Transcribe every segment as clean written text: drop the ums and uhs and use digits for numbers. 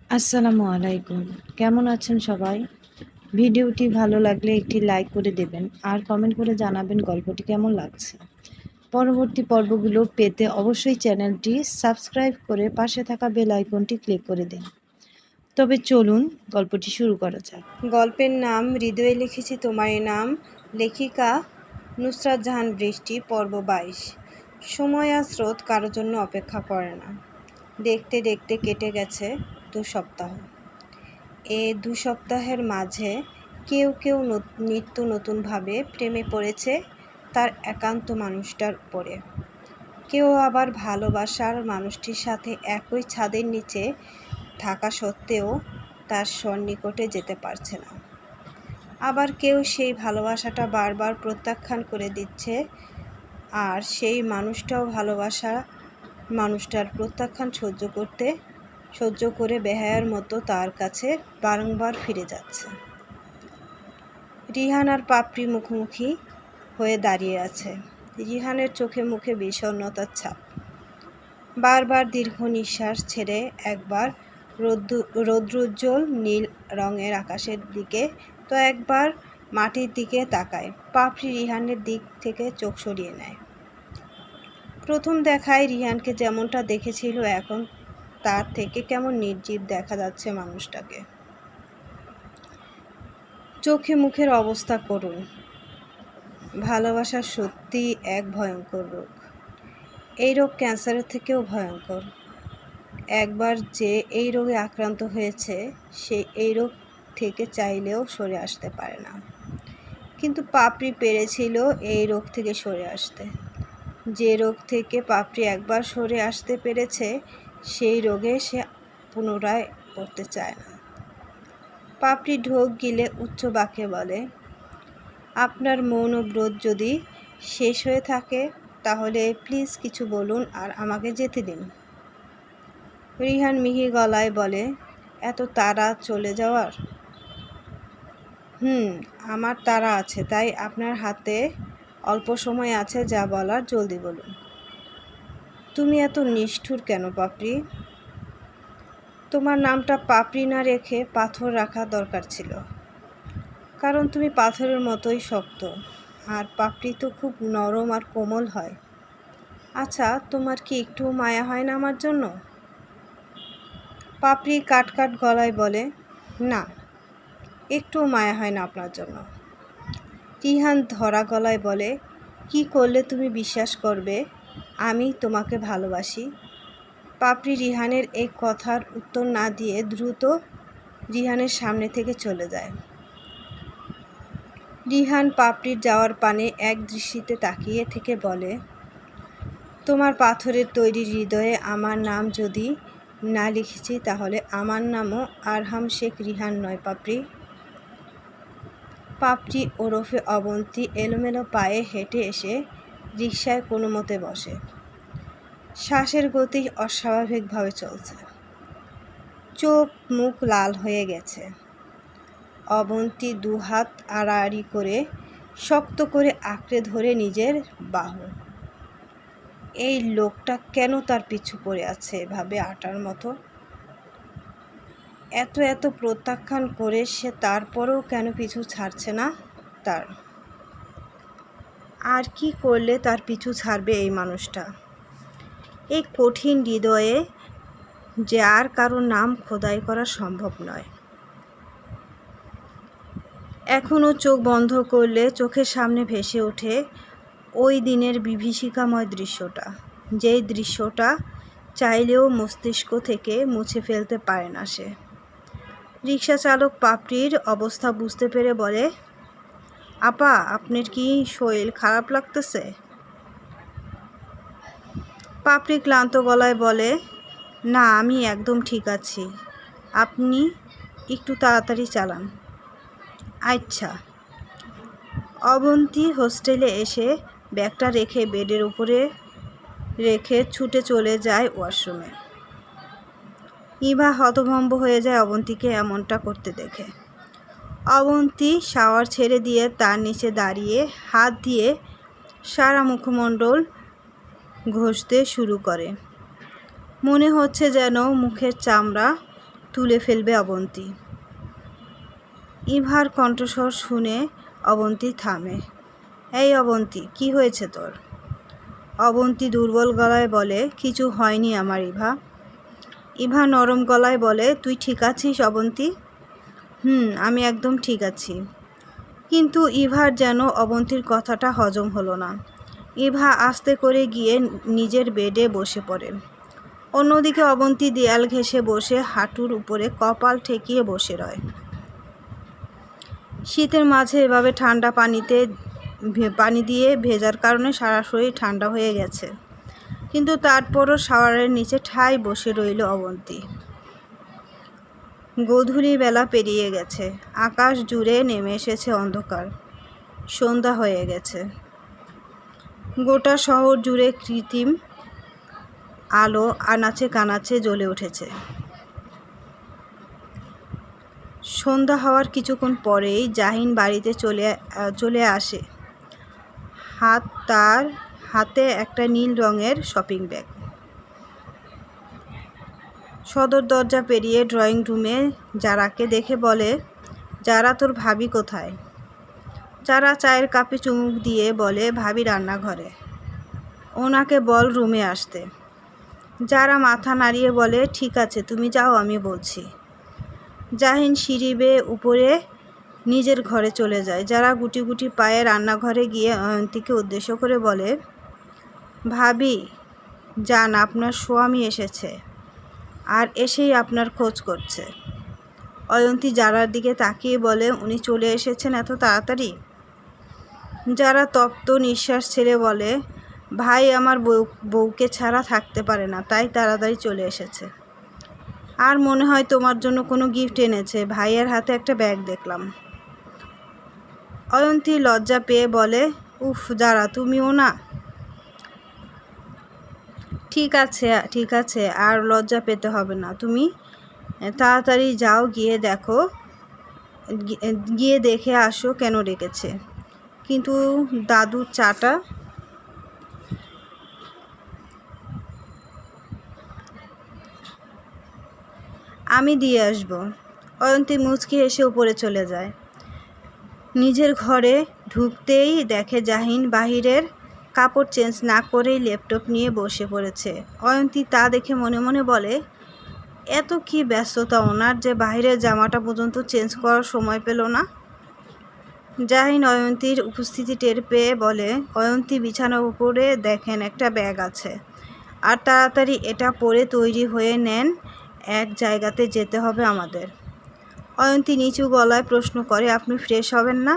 আসসালামু আলাইকুম। কেমন আছেন সবাই? ভিডিওটি ভালো লাগলে একটি লাইক করে দেবেন আর কমেন্ট করে জানাবেন গল্পটি কেমন লাগছে। পরবর্তী পর্বগুলো পেতে অবশ্যই চ্যানেলটি সাবস্ক্রাইব করে পাশে থাকা বেল আইকনটি ক্লিক করে দিন। তবে চলুন গল্পটি শুরু করা যাক। গল্পের নাম হৃদয়ে লিখেছি তোমার নাম। লেখিকা নুসরাত জাহান বৃষ্টি। পর্ব 22। সময় আর স্রোত কারোর জন্য অপেক্ষা করে না। দেখতে দেখতে কেটে গেছে 2 সপ্তাহ। এ 2 সপ্তাহের মাঝে কেউ কেউ নিত্য নতুনভাবে প্রেমে পড়েছে তার একান্ত মানুষটার উপরে। কেউ আবার ভালোবাসার মানুষটির সাথে একই ছাদের নিচে থাকা সত্ত্বেও তার সন্নিকটে যেতে পারছে না। আবার কেউ সেই ভালোবাসাটা বারবার প্রত্যাখ্যান করে দিচ্ছে, আর সেই মানুষটাও মানুষটার প্রত্যাখ্যান সহ্য করে বেহায়ার মতো তার কাছে বারংবার ফিরে যাচ্ছে। রিহান আর পাপড়ি মুখোমুখি হয়ে দাঁড়িয়ে আছে। রিহানের চোখে মুখে বিষণ্ণতার ছাপ। বারবার দীর্ঘ নিঃশ্বাস ছেড়ে একবার রৌদ্রোজ্জ্বল নীল রঙের আকাশের দিকে তো একবার মাটির দিকে তাকায়। পাপড়ি রিহানের দিক থেকে চোখ সরিয়ে নেয়। প্রথম দেখায় রিহানকে যেমনটা দেখেছিল এখন তার থেকে কেমন নির্জীব দেখা যাচ্ছে মানুষটাকে। চোখে মুখের অবস্থা করুন। ভালোবাসা সত্যি এক ভয়ঙ্কর রোগ। এই রোগ ক্যান্সারের থেকেও ভয়ঙ্কর। একবার যে এই রোগে আক্রান্ত হয়েছে সে এই রোগ থেকে চাইলেও সরে আসতে পারে না। কিন্তু পাপড়ি পেরেছিল এই রোগ থেকে সরে আসতে। যে রোগ থেকে পাপড়ি একবার সরে আসতে পেরেছে সেই রোগে সে পুনরায় পড়তে চায় না। পাপড়ি ঢোক গিলে উচ্চ বাক্যে বলে, আপনার মৌনব্রত যদি শেষ হয়ে থাকে তাহলে প্লিজ কিছু বলুন আর আমাকে যেতে দিন। রিহান মিহি গলায় বলে, এত তাড়া চলে যাওয়ার? আমার তাড়া আছে, তাই আপনার হাতে অল্প সময় আছে, যা বলার জলদি বলুন। তুমি এত নিষ্ঠুর কেন পাপড়ি? তোমার নামটা পাপড়ি না রেখে পাথর রাখা দরকার ছিল, কারণ তুমি পাথরের মতোই শক্ত, আর পাপড়ি তো খুব নরম আর কোমল হয়। আচ্ছা, তোমার কি একটু মায়া হয় না আমার জন্য? পাপড়ি কাট গলায় বলে, না, একটু মায়া হয় না আপনার জন্য। রিহান ধরা গলায় বলে, কি করলে তুমি বিশ্বাস করবে আমি তোমাকে ভালোবাসি? পাপড়ি রিহানের এই কথার উত্তর না দিয়ে দ্রুত রিহানের সামনে থেকে চলে যায়। রিহান পাপড়ির যাওয়ার পানে এক দৃষ্টিতে তাকিয়ে থেকে বলে, তোমার পাথরের তৈরি হৃদয়ে আমার নাম যদি না লিখেছি তাহলে আমার নামও আরহাম শেখ রিহান নয় পাপড়ি। পাপড়ি ওরফে অবন্তী এলোমেলো পায়ে হেঁটে এসে রিকশায় কোনো মতে বসে। শ্বাসের গতি অস্বাভাবিকভাবে চলছে। চোখ মুখ লাল হয়ে গেছে। অবন্তী দুহাত আড়াআড়ি করে শক্ত করে আঁকড়ে ধরে নিজের বাহু। এই লোকটা কেন তার পিছু পড়ে আছে এভাবে আটার মতো? এত প্রত্যাখ্যান করে সে তারপরেও কেন পিছু ছাড়ছে না তার? আর কি করলে তার পিছু ছাড়বে এই মানুষটা? এই কঠিন হৃদয়ে যে আর কারো নাম খোদাই করা সম্ভব নয়। এখনও চোখ বন্ধ করলে চোখের সামনে ভেসে ওঠে ওই দিনের বিভীষিকাময় দৃশ্যটা, যেই দৃশ্যটা চাইলেও মস্তিষ্ক থেকে মুছে ফেলতে পারে না সে। রিকশা চালক পাপড়ির অবস্থা বুঝতে পেরে বলে, আপা, আপনার কি শরীর খারাপ লাগতেছে? পাপড়ি ক্লান্ত গলায় বলে, না, আমি একদম ঠিক আছি, আপনি একটু তাড়াতাড়ি চালান। আচ্ছা। অবন্তী হোস্টেলে এসে ব্যাগটা রেখে বেডের উপরে রেখে ছুটে চলে যায় ওয়াশরুমে। ইভা হতভম্ব হয়ে যায় অবন্তীকে এমনটা করতে দেখে। অবন্তী শাওয়ার ছেড়ে দিয়ে তার নিচে দাঁড়িয়ে হাত দিয়ে সারা মুখমণ্ডল ঘষতে শুরু করে। মনে হচ্ছে যেন মুখের চামড়া তুলে ফেলবে অবন্তী। ইভার কণ্ঠস্বর শুনে অবন্তী থামে। এই অবন্তী, কি হয়েছে তোর? অবন্তী দুর্বল গলায় বলে, কিছু হয়নি আমার ইভা। ইভা নরম গলায় বলে, তুই ঠিক আছিস অবন্তী? আমি একদম ঠিক আছি। কিন্তু ইভার যেন অবন্তীর কথাটা হজম হলো না। ইভা আস্তে করে গিয়ে নিজের বেডে বসে পড়ে। অন্যদিকে অবন্তী দেয়াল ঘেঁষে বসে হাঁটুর উপরে কপাল ঠেকিয়ে বসে রয়। শীতের মাঝে এভাবে ঠান্ডা পানি দিয়ে ভেজার কারণে সারা শরীর ঠান্ডা হয়ে গেছে। কিন্তু তারপরও শাওয়ারের নিচে ঠায় বসে রইল অবন্তী। গোধূলি বেলা পেরিয়ে গেছে। আকাশ জুড়ে নেমে এসেছে অন্ধকার। সন্ধ্যা হয়ে গেছে। গোটা শহর জুড়ে কৃত্রিম আলো আনাচে কানাচে জ্বলে উঠেছে। সন্ধ্যা হওয়ার কিছুক্ষণ পরেই জাহিন বাড়িতে চলে আসে। তার হাতে একটা নীল রঙের শপিং ব্যাগ। সদর দরজা পেরিয়ে ড্রয়িং রুমে যারাকে দেখে বলে, যারা, তোর ভাবি কোথায়? যারা চায়ের কাপে চুমুক দিয়ে বলে, ভাবি রান্নাঘরে। ওনাকে বল রুমে আসতে। যারা মাথা নাড়িয়ে বলে, ঠিক আছে, তুমি যাও, আমি বলছি। জাহিন সিঁড়ি বেয়ে উপরে নিজের ঘরে চলে যায়। যারা গুটি গুটি পায়ে রান্নাঘরে গিয়ে অয়ন্তীকে উদ্দেশ্য করে বলে, ভাবি যান, আপনার স্বামী এসেছে আর এসেই আপনার খোঁজ করছে। অয়ন্তী যারার দিকে তাকিয়ে বলে, উনি চলে এসেছেন এত তাড়াতাড়ি? যারা তপ্ত নিঃশ্বাস ছেড়ে বলে, ভাই আমার বউকে ছাড়া থাকতে পারে না, তাই তাড়াতাড়ি চলে এসেছে। আর মনে হয় তোমার জন্য কোনো গিফট এনেছে, ভাইয়ের হাতে একটা ব্যাগ দেখলাম। অয়ন্তী লজ্জা পেয়ে বলে, উফ যারা, তুমিও না? ঠিক আছে, আর লজ্জা পেতে হবে না। তুমি তাড়াতাড়ি যাও, গিয়ে দেখে আসো কেন ডেকেছে। কিন্তু দাদুর চাটা? আমি দিয়ে আসবো। অয়ন্তী মুচকি এসে উপরে চলে যায়। নিজের ঘরে ঢুকতেই দেখে জাহিন বাহিরের কাপড় চেঞ্জ না করেই ল্যাপটপ নিয়ে বসে পড়েছে। অয়ন্তী তা দেখে মনে মনে বলে, এত কি ব্যস্ততা ওনার যে বাইরের জামাটা পর্যন্ত চেঞ্জ করার সময় পেল না। জাহিন অয়ন্তীর উপস্থিতি টের পেয়ে বলে, অয়ন্তী বিছানার উপরে দেখেন একটা ব্যাগ আছে, আর তাড়াতাড়ি এটা পরে তৈরি হয়ে নেন, এক জায়গাতে যেতে হবে আমাদের। অয়ন্তী নিচু গলায় প্রশ্ন করে, আপনি ফ্রেশ হবেন না?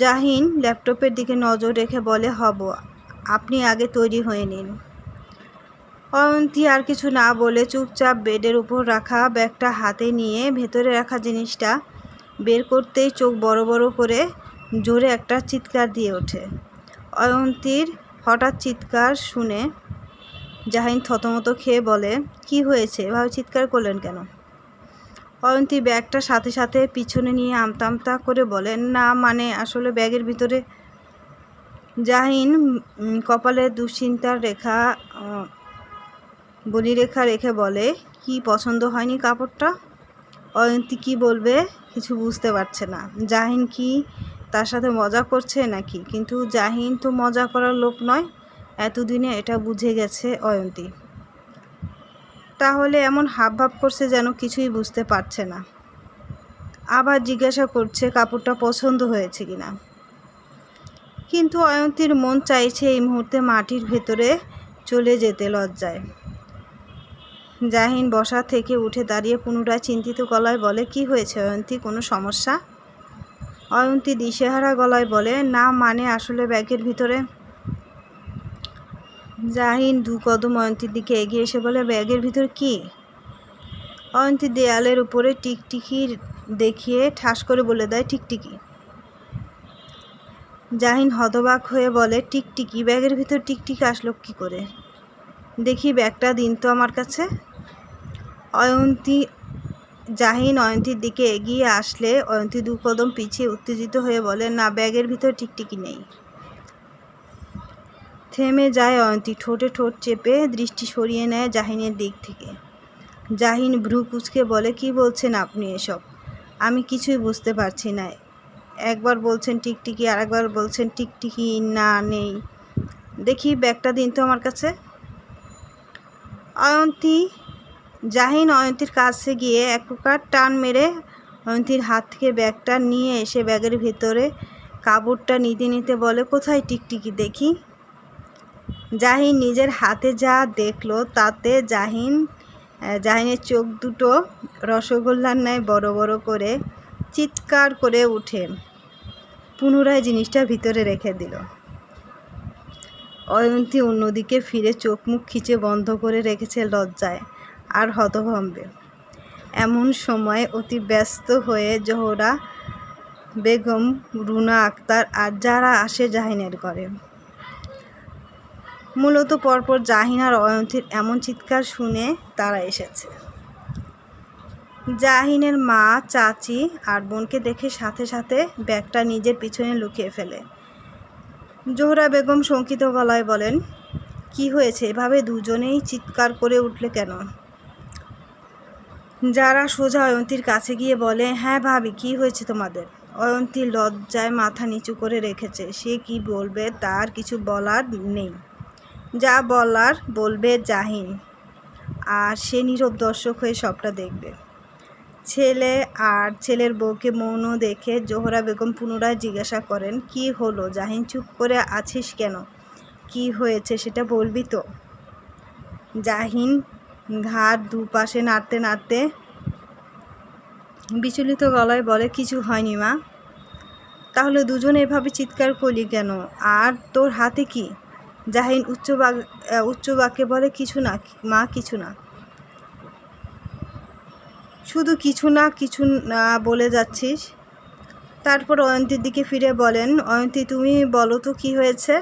জাহিন ল্যাপটপের দিকে নজর রেখে বলে, হব, আপনি আগে তৈরি হয়ে নিন। অয়ন্তী আর কিছু না বলে চুপচাপ বেডের উপর রাখা ব্যাগটা হাতে নিয়ে ভেতরে রাখা জিনিসটা বের করতেই চোখ বড় বড় করে জোরে একটা চিৎকার দিয়ে ওঠে। অয়ন্তীর হঠাৎ চিৎকার শুনে জাহিন থতমত খেয়ে বলে, কি হয়েছে, এভাবে চিৎকার করলেন কেন? অয়ন্তী ব্যাগটা সাথে সাথে পিছনে নিয়ে আমতা আমতা করে বলে, না মানে আসলে ব্যাগের ভিতরে। জাহিন কপালে দুশ্চিন্তার বলিরেখা রেখে বলে, কি পছন্দ হয়নি কাপড়টা? অয়ন্তী কি বলবে কিছু বুঝতে পারছে না। জাহিন কি তার সাথে মজা করছে নাকি? কিন্তু জাহিন তো মজা করার লোক নয়, এতদিনে এটা বুঝে গেছে অয়ন্তী। তাহলে এমন হাবভাব করছে যেন কিছুই বুঝতে পারছে না। আবার জিজ্ঞাসা করছে কাপড়টা পছন্দ হয়েছে কিনা। কিন্তু অয়ন্তীর মন চাইছে এই মুহূর্তে মাটির ভেতরে চলে যেতে লজ্জায়। জাহিন বসা থেকে উঠে দাঁড়িয়ে পুনরায় চিন্তিত গলায় বলে, কি হয়েছে অয়ন্তী, কোনো সমস্যা? অয়ন্তী দিশেহারা গলায় বলে, না মানে আসলে ব্যাগের ভিতরে। জাহিন 2 কদম অয়ন্তীর দিকে এগিয়ে এসে বলে, ব্যাগের ভিতর কি? অয়ন্তী দেয়ালের উপরে টিকটিকি দেখিয়ে ঠাস করে বলে দেয়, টিকটিকি। জাহিন হতবাক হয়ে বলে, টিকটিকি? ব্যাগের ভিতর টিকটিকি আসলো কি করে? দেখি ব্যাগটা দিন তো আমার কাছে। জাহিন অয়ন্তীর দিকে এগিয়ে আসলে অয়ন্তী 2 কদম পিছিয়ে উত্তেজিত হয়ে বলে, না, ব্যাগের ভিতর টিকটিকি নেই। থেমে যায় অয়ন্তী, ঠোঁটে ঠোঁট চেপে দৃষ্টি সরিয়ে নেয় জাহিনের দিক থেকে। জাহিন ভ্রু কুঁচকে বলে, কি বলছেন আপনি এসব? আমি কিছুই বুঝতে পারছি না। একবার বলছেন টিকটিকি, আর একবার বলছেন টিকটিকি না নেই। দেখি ব্যাগটা দিন তো আমার কাছে। জাহিন অয়ন্তীর কাছে গিয়ে এক প্রকার টান মেরে অয়ন্তীর হাত থেকে ব্যাগটা নিয়ে এসে ব্যাগের ভেতরে কাপড়টা নিতে নিতে বলে, কোথায় টিকটিকি দেখি। জাহিন নিজের হাতে যা দেখলো তাতে জাহিনের চোখ দুটো রসগোল্লার ন্যায় বড় বড় করে চিৎকার করে উঠে পুনরায় জিনিসটা ভিতরে রেখে দিল। অয়ন্তী অন্যদিকে ফিরে চোখ মুখ খিচে বন্ধ করে রেখেছে লজ্জায় আর হতভম্বে। এমন সময় অতি ব্যস্ত হয়ে জোহরা বেগম, রুনা আক্তার আর যারা আসে জাহিনের ঘরে। মূলত পরপর জাহিন আর অয়ন্তীর এমন চিৎকার শুনে তারা এসেছে। জাহিনের মা, চাচি আর বোনকে দেখে সাথে সাথে ব্যাগটা নিজের পিছনে লুকিয়ে ফেলে। জোহরা বেগম শঙ্কিত গলায় বলেন, কি হয়েছে? এভাবে দুজনেই চিৎকার করে উঠলে কেন? যারা সোজা অয়ন্তীর কাছে গিয়ে বলে, হ্যাঁ ভাবি, কি হয়েছে তোমাদের? অয়ন্তী লজ্জায় মাথা নিচু করে রেখেছে। সে কি বলবে তার কিছু বলার নেই। যা বলার বলবে জাহিন, আর সে নীরব দর্শক হয়ে সবটা দেখবে। ছেলে আর ছেলের বউকে মৌন দেখে জোহরা বেগম পুনরায় জিজ্ঞাসা করেন, কি হলো জাহিন, চুপ করে আছিস কেন? কি হয়েছে সেটা বলবি তো? জাহিন ঘাড় দুপাশে নাড়তে নাড়তে বিচলিত গলায় বলে, কিছু হয়নি মা। তাহলে দুজনে এভাবে চিৎকার করলি কেন? আর তোর হাতে কি? জাহিন উচ্চ বাক্যে বলে, কিছু না মা, কিছু না। শুধু কিছু না বলে যাচ্ছিস। তারপর অয়ন্তীর দিকে ফিরে বলেন, অয়ন্তী তুমি বলো তো কি হয়েছে?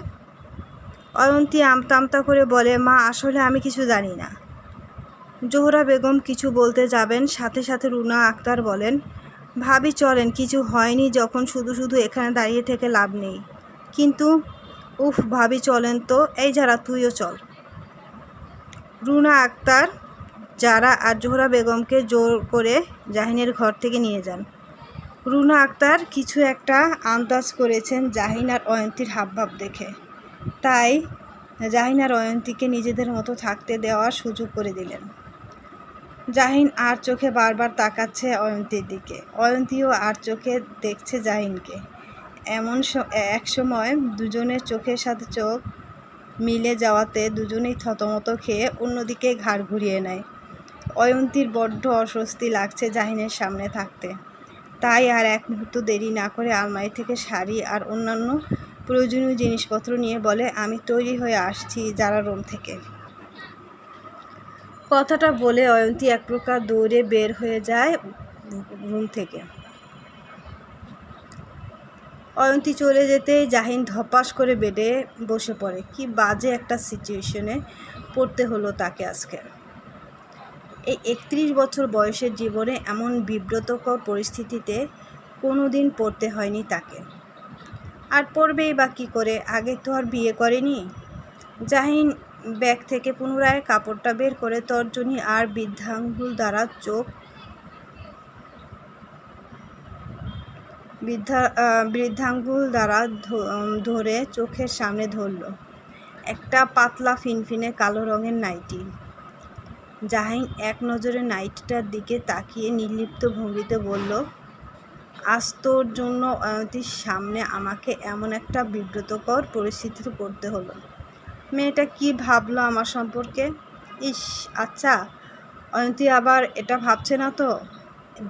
অয়ন্তী আমতা আমতা করে বলে, মা আসলে আমি কিছু জানি না। জোহরা বেগম কিছু বলতে যাবেন, সাথে সাথে রুনা আক্তার বলেন, ভাবি চলেন, কিছু হয়নি যখন শুধু শুধু এখানে দাঁড়িয়ে থেকে লাভ নেই। কিন্তু উফ ভাবি চলেন তো। এই যারা, তুইও চল। রুনা আক্তার, যারা আর জোহরা বেগমকে জোর করে জাহিনের ঘর থেকে নিয়ে যান। রুনা আক্তার কিছু একটা আন্দাজ করেছেন জাহিন আর অয়ন্তীর হাবভাব দেখে, তাই জাহিন আর অয়ন্তীকে নিজেদের মতো থাকতে দেওয়ার সুযোগ করে দিলেন। জাহিন আর চোখে বারবার তাকাচ্ছে অয়ন্তীর দিকে, অয়ন্তীও আর চোখে দেখছে জাহিনকে। এমন এক সময় দুজনের চোখের সাথে চোখ মিলে যাওয়াতে দুজনেই থতমত খেয়ে অন্যদিকে ঘাড় ঘুরিয়ে নেয়। অয়ন্তীর বড্ড অস্বস্তি লাগছে জাহিনের সামনে থাকতে, তাই আর এক মুহূর্ত দেরি না করে আলমারি থেকে শাড়ি আর অন্যান্য প্রয়োজনীয় জিনিসপত্র নিয়ে বলে, আমি তৈরি হয়ে আসছি যারা রুম থেকে। কথাটা বলে অয়ন্তী এক প্রকার দৌড়ে বের হয়ে যায় রুম থেকে। অয়ন্তী চলে যেতেই জাহিন ধপাস করে বেডে বসে পড়ে। কি বাজে একটা সিচুয়েশনে পড়তে হলো তাকে আজকে। এই 31 বছর বয়সের জীবনে এমন বিব্রতকর পরিস্থিতিতে কোনো দিন পড়তে হয়নি তাকে। আর পড়বেই বা কী করে? আগে তো আর বিয়ে করেনি। জাহিন ব্যাগ থেকে পুনরায় কাপড়টা বের করে তর্জনী আর বৃদ্ধাঙ্গুল দ্বারা ধরে চোখের সামনে ধরল একটা পাতলা ফিনফিনে কালো রঙের নাইটি। জাহিন এক নজরে নাইটিটার দিকে তাকিয়ে নির্লিপ্ত ভঙ্গিতে বলল, আজ তোর জন্য অয়ন্তীর সামনে আমাকে এমন একটা বিব্রতকর পরিস্থিতিতে পড়তে হলো। মেয়েটা কি ভাবলো আমার সম্পর্কে? ইস, আচ্ছা অয়ন্তী আবার এটা ভাবছে না তো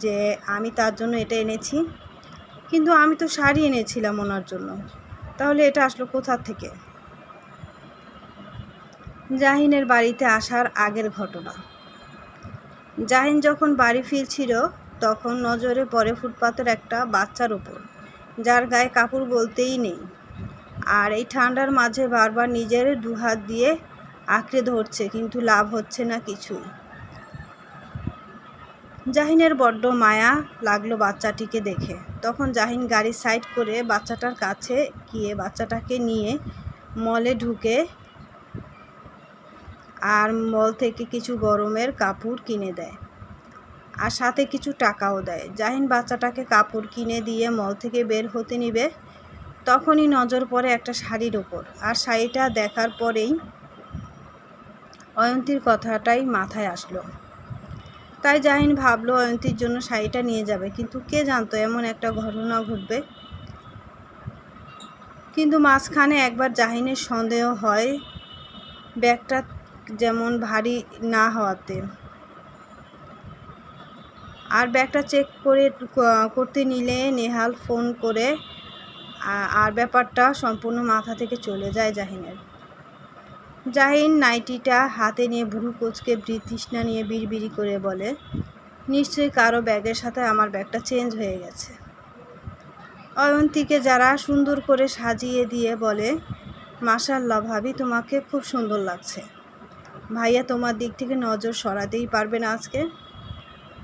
যে আমি তার জন্য এটা এনেছি? কিন্তু আমি তো শাড়ি এনেছিলাম ওনার জন্য, তাহলে এটা আসলো কোথা থেকে? জাহিনের বাড়িতে আসার আগের ঘটনা। জাহিন যখন বাড়ি ফিরছিল তখন নজরে পড়ে ফুটপাতের একটা বাচ্চার ওপর, যার গায়ে কাপড় বলতেই নেই, আর এই ঠান্ডার মাঝে বারবার নিজের দুহাত দিয়ে আঁকড়ে ধরছে, কিন্তু লাভ হচ্ছে না কিছুই। জাহিনের বড্ড মায়া লাগলো বাচ্চাটিকে দেখে। তখন জাহিন গাড়ি সাইড করে বাচ্চাটার কাছে গিয়ে বাচ্চাটাকে নিয়ে মলে ঢুকে আর মল থেকে কিছু গরমের কাপড় কিনে দেয় আর সাথে কিছু টাকাও দেয়। জাহিন বাচ্চাটাকে কাপড় কিনে দিয়ে মল থেকে বের হতে নিবে, তখনই নজর পড়ে একটা শাড়ির ওপর। আর শাড়িটা দেখার পরেই অয়ন্তীর কথাটাই মাথায় আসলো। তাই জাহিন ভাবলো অয়ন্তীর জন্য শাড়িটা নিয়ে যাবে, কিন্তু কে জানতো এমন একটা ঘটনা ঘটবে। কিন্তু মাঝখানে একবার জাহিনের সন্দেহ হয় ব্যাগটা যেমন ভারী না হওয়াতে। আর ব্যাগটা চেক করতে নিলে নেহাল ফোন করে আর ব্যাপারটা সম্পূর্ণ মাথা থেকে চলে যায় জাহিনের। জাহিন নাইটিটা হাতে নিয়ে ভুরু কোচকে তৃষ্ণা নিয়ে বিড়বিড়ি করে বলে, নিশ্চয়ই কারো ব্যাগের সাথে আমার ব্যাগটা চেঞ্জ হয়ে গেছে। অয়ন্তীকে যারা সুন্দর করে সাজিয়ে দিয়ে বলে, মাশাআল্লাহ ভাবি, তোমাকে খুব সুন্দর লাগছে। ভাইয়া তোমার দিক থেকে নজর সরাতেই পারবে না আজকে।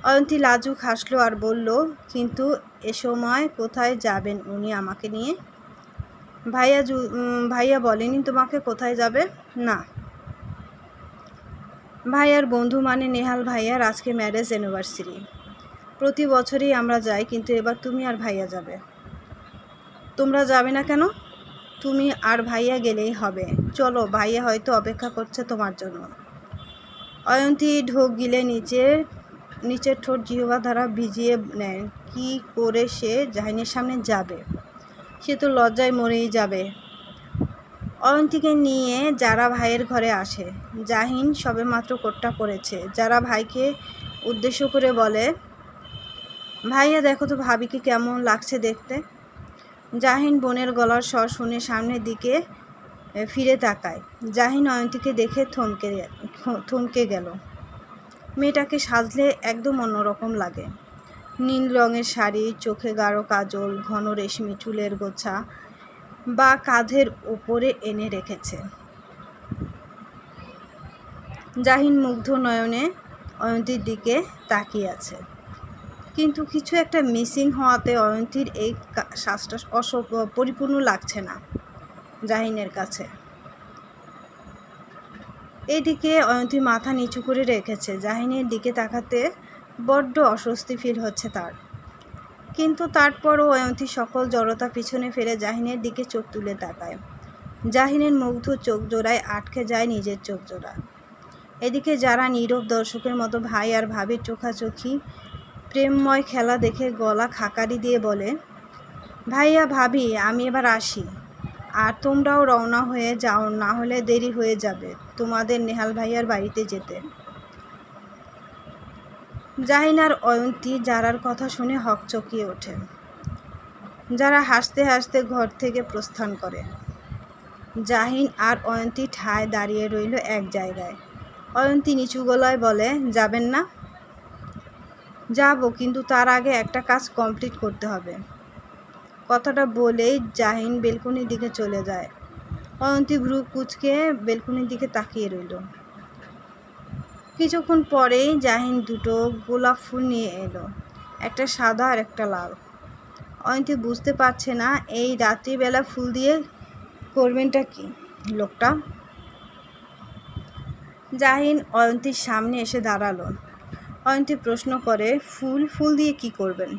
অয়ন্তী লাজুক হাসলো আর বলল, কিন্তু এ সময় কোথায় যাবেন উনি আমাকে নিয়ে? ভাইয়া বলেনি তোমাকে কোথায় যাবে? না, ভাইয়ার বন্ধু মানে নেহাল ভাইয়ার আজকে ম্যারেজ অ্যানিভার্সারি। প্রতি বছরই আমরা যাই, কিন্তু এবার তুমি আর ভাইয়া যাবে। তোমরা যাবে না কেন? তুমি আর ভাইয়া গেলেই হবে। চলো, ভাইয়া হয়তো অপেক্ষা করছে তোমার জন্য। অয়ন্তী ঢোক গিলে নিচের ঠোঁট জিহ্বা দ্বারা ভিজিয়ে নেয়। কি করে সে জাহিনের সামনে যাবে? সে তো লজ্জায় মরেই যাবে। অয়ন্তীকে নিয়ে যারা ভাইয়ের ঘরে আসে। জাহিন সবেমাত্র কোটটা পরেছে। যারা ভাইকে উদ্দেশ্য করে বলে, ভাইয়া দেখো তো ভাবিকে কেমন লাগছে দেখতে। জাহিন বোনের গলার স্বর শুনে সামনের দিকে ফিরে তাকায়। জাহিন অয়ন্তীকে দেখে থমকে গেল। মেয়েটাকে সাজলে একদম অন্যরকম লাগে। নীল রঙের শাড়ি, চোখে গাঢ় কাজল, ঘন রেশমি চুলের গোছা বা কাঁধের উপরে এনে রেখেছে। জাহিন মুগ্ধ নয়নে অয়ন্তীর দিকে তাকিয়ে আছে, কিন্তু কিছু একটা মিসিং হওয়াতে অয়ন্তীর এই সাজটা পরিপূর্ণ লাগছে না জাহিনের কাছে। এদিকে অয়ন্তী মাথা নিচু করে রেখেছে। জাহিনের দিকে তাকাতে বড্ড অস্বস্তি ফিল হচ্ছে তার। কিন্তু তারপরও অয়ন্তী সকল জড়তা পিছনে ফেলে জাহিনের দিকে চোখ তুলে তাকায়। জাহিনের মুগ্ধ চোখ জোড়ায় আটকে যায় নিজের চোখ জোড়া। এদিকে যারা নীরব দর্শকের মতো ভাই আর ভাবির চোখাচোখি প্রেমময় খেলা দেখে গলা খাকারি দিয়ে বলে, ভাইয়া ভাবি, আমি এবার আসি। আর তোমরাও রওনা হয়ে যাও, না হলে দেরি হয়ে যাবে তোমাদের নেহাল ভাইয়ার বাড়িতে যেতে। জাহিন আর অয়ন্তী যারার কথা শুনে হকচকিয়ে ওঠে। যারা হাসতে হাসতে ঘর থেকে প্রস্থান করে। জাহিন আর অয়ন্তী ঠায় দাঁড়িয়ে রইল এক জায়গায়। অয়ন্তী নিচু গলায় বলে, যাবেন না? যাবো, কিন্তু তার আগে একটা কাজ কমপ্লিট করতে হবে। কথাটা বলেই জাহিন বেলকনির দিকে চলে যায়। অয়ন্তী ভ্রু কুঁচকে বেলকনির দিকে তাকিয়ে রইল। কিছুক্ষণ পরেই জাহিন দুটো গোলাপ ফুল নিয়ে এলো, একটা সাদা আর একটা লাল। অয়ন্তী বুঝতে পারছে না এই রাত্রিবেলা ফুল দিয়ে করবেনটা কি লোকটা। জাহিন অয়ন্তীর সামনে এসে দাঁড়ালো। অয়ন্তী প্রশ্ন করে, ফুল দিয়ে কি করবেন?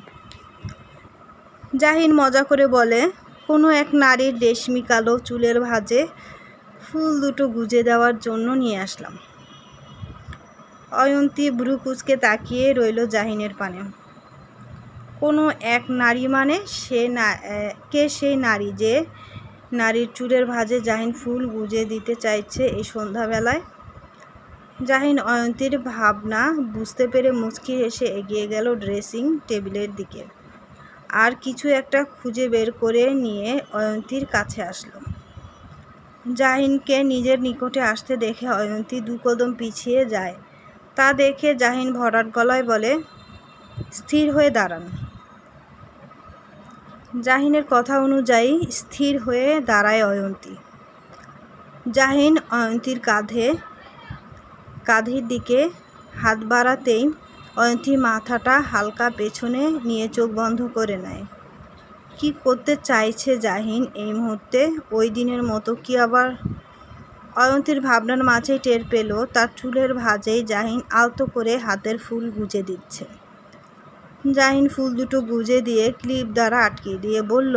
জাহিন মজা করে বলে, কোনো এক নারীর রেশমি কালো চুলের ভাঁজে ফুল দুটো গুজে দেওয়ার জন্য নিয়ে আসলাম। অয়ন্তী ভ্রু কুঁচকে তাকিয়ে রইল জাহিনের পানে। কোনো এক নারী মানে কে সেই নারী যে নারীর চুলের ভাঁজে জাহিন ফুল গুজে দিতে চাইছে এই সন্ধ্যাবেলায়? জাহিন অয়ন্তীর ভাবনা বুঝতে পেরে মুচকি হেসে এগিয়ে গেল ড্রেসিং টেবিলের দিকে আর কিছু একটা খুঁজে বের করে নিয়ে অয়ন্তীর কাছে আসলো। জাহিনকে নিজের নিকটে আসতে দেখে অয়ন্তী দু কদম পিছিয়ে যায়। তা দেখে জাহিন ভরাট গলায় বলে, স্থির হয়ে দাঁড়ান। জাহিনের কথা অনুযায়ী স্থির হয়ে দাঁড়ায় অয়ন্তী। জাহিন অয়ন্তীর কাঁধের দিকে হাত বাড়াতেই অয়ন্তী মাথাটা হালকা পেছনে নিয়ে চোখ বন্ধ করে নেয়। কি করতে চাইছে জাহিন এই মুহূর্তে? ওই দিনের মতো কি আবার অয়ন্তীর ভাবনার মাঝেই টের পেল তার চুলের ভাঁজেই জাহিন আলতো করে হাতের ফুল গুজে দিচ্ছে। জাহিন ফুল দুটো গুজে দিয়ে ক্লিপ দ্বারা আটকিয়ে দিয়ে বলল,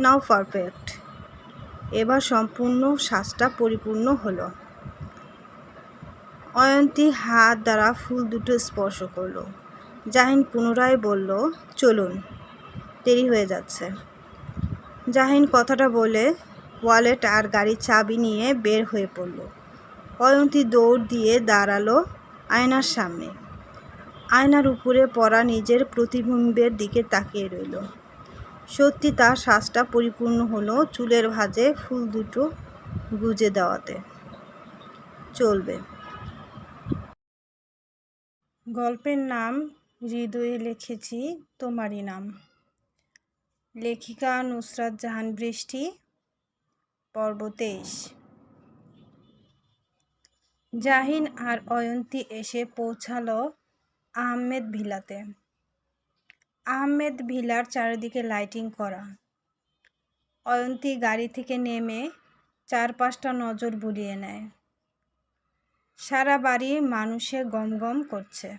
নাও পারফেক্ট। এবার সম্পূর্ণ সাজটা পরিপূর্ণ হলো। অয়ন্তী হাত দ্বারা ফুল দুটো স্পর্শ করল। জাহিন পুনরায় বলল, চলুন, দেরি হয়ে যাচ্ছে। জাহিন কথাটা বলে ওয়ালেট আর গাড়ির চাবি নিয়ে বের হয়ে পড়ল। অয়ন্তী দৌড় দিয়ে দাঁড়ালো আয়নার সামনে। আয়নার উপরে পড়া নিজের প্রতিবিম্বের দিকে তাকিয়ে রইল। সত্যি তার সাজটা পরিপূর্ণ হলো চুলের ভাঁজে ফুল দুটো গুজে দেওয়াতে। চলবে। গল্পের নাম হৃদয়ে লিখেছি তোমারই নাম। লেখিকা নুসরাত জাহান বৃষ্টি। পর্ব 23। জাহিন আর অয়ন্তী এসে পৌঁছালো আহমেদ ভিলাতে। আহমেদ ভিলার চারিদিকে লাইটিং করা। অয়ন্তী গাড়ি থেকে নেমে চারপাশটা নজর বুলিয়ে নেয়। সারা বাড়ি মানুষে গমগম করছে।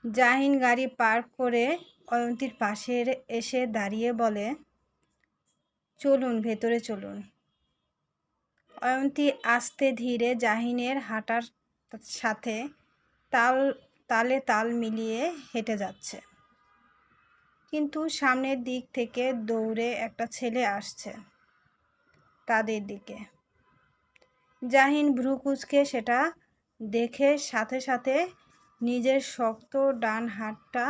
জাহিন গাড়ি পার্ক করে অয়ন্তীর পাশে এসে দাঁড়িয়ে বলে, চলুন, ভেতরে চলুন। অয়ন্তী আস্তে ধীরে জাহিনের হাঁটার সাথে তালে তাল মিলিয়ে হেঁটে যাচ্ছে। কিন্তু সামনের দিক থেকে দৌড়ে একটা ছেলে আসছে তাদের দিকে। জাহিন ভ্রু কুঁচকে সেটা দেখে সাথে সাথে নিজের শক্ত ডান হাতটা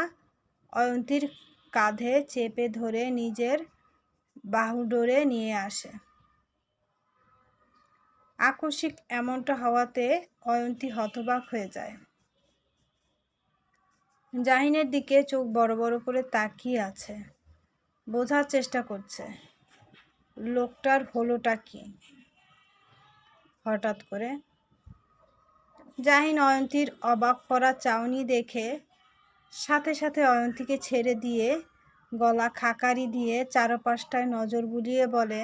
অয়ন্তীর কাঁধে চেপে ধরে নিজের বাহুডোরে নিয়ে আসে। আকস্মিক এমনটা হওয়াতে অয়ন্তী হতবাক হয়ে যায়। জাহিনের দিকে চোখ বড় বড় করে তাকিয়ে আছে। বোঝার চেষ্টা করছে লোকটার হলোটা কি। হঠাৎ করে জাহিন অয়ন্তীর অবাক করা চাউনি দেখে সাথে সাথে অয়ন্তীকে ছেড়ে দিয়ে গলা খাকারি দিয়ে চারপাশটায় নজর বুলিয়ে বলে,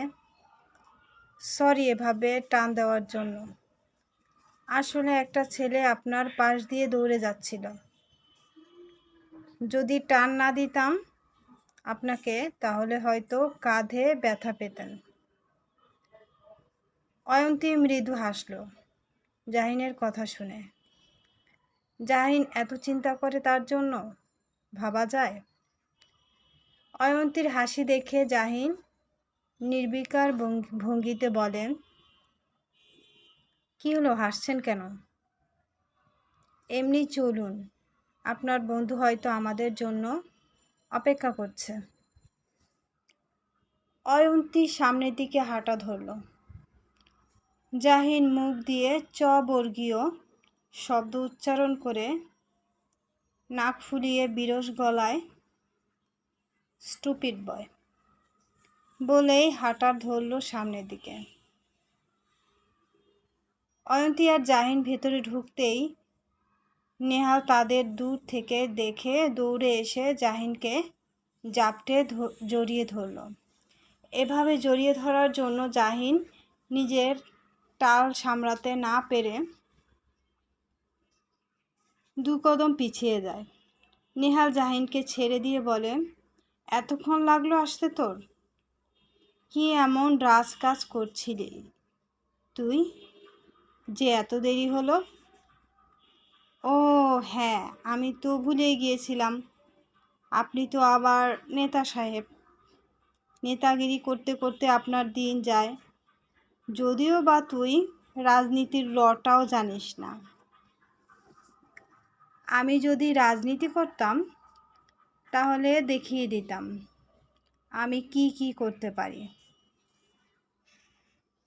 সরি এভাবে টান দেওয়ার জন্য। আসলে একটা ছেলে আপনার পাশ দিয়ে দৌড়ে যাচ্ছিল। যদি টান না দিতাম আপনাকে, তাহলে হয়তো কাঁধে ব্যথা পেতেন। অয়ন্তী মৃদু হাসল জাহিনের কথা শুনে। জাহিন এত চিন্তা করে তার জন্য, ভাবা যায়। অয়ন্তীর হাসি দেখে জাহিন নির্বিকার ভঙ্গিতে বলেন, কি হলো, হাসছেন কেন? এমনি চলুন, আপনার বন্ধু হয়তো আমাদের জন্য অপেক্ষা করছে। অয়ন্তী সামনের দিকে হাঁটা ধরল। জাহিন মুখ দিয়ে চ বর্গীয় শব্দ উচ্চারণ করে নাক ফুলিয়ে বিরস গলায়, স্টুপিড বয় বলেই হাঁটা ধরল সামনের দিকে। অয়ন্তী আর জাহিন ভেতরে ঢুকতেই নেহাল তাদের দূর থেকে দেখে দৌড়ে এসে জাহিনকে জাপটে জড়িয়ে ধরল। এভাবে জড়িয়ে ধরার জন্য জাহিন নিজের টাল সামলাতে না পেরে 2 কদম পিছিয়ে যায়। নেহাল জাহিনকে ছেড়ে দিয়ে বলে, এতক্ষণ লাগলো আসতে তোর? কি এমন রাজকাজ করছিলি তুই যে এত দেরি হলো? ও হ্যাঁ, আমি তো ভুলেই গিয়েছিলাম, আপনি তো আবার নেতা সাহেব। নেতাগিরি করতে করতে আপনার দিন যায়, যদিও বা তুই রাজনীতির রটাও জানিস না। আমি যদি রাজনীতি করতাম তাহলে দেখিয়ে দিতাম আমি কি কি করতে পারি।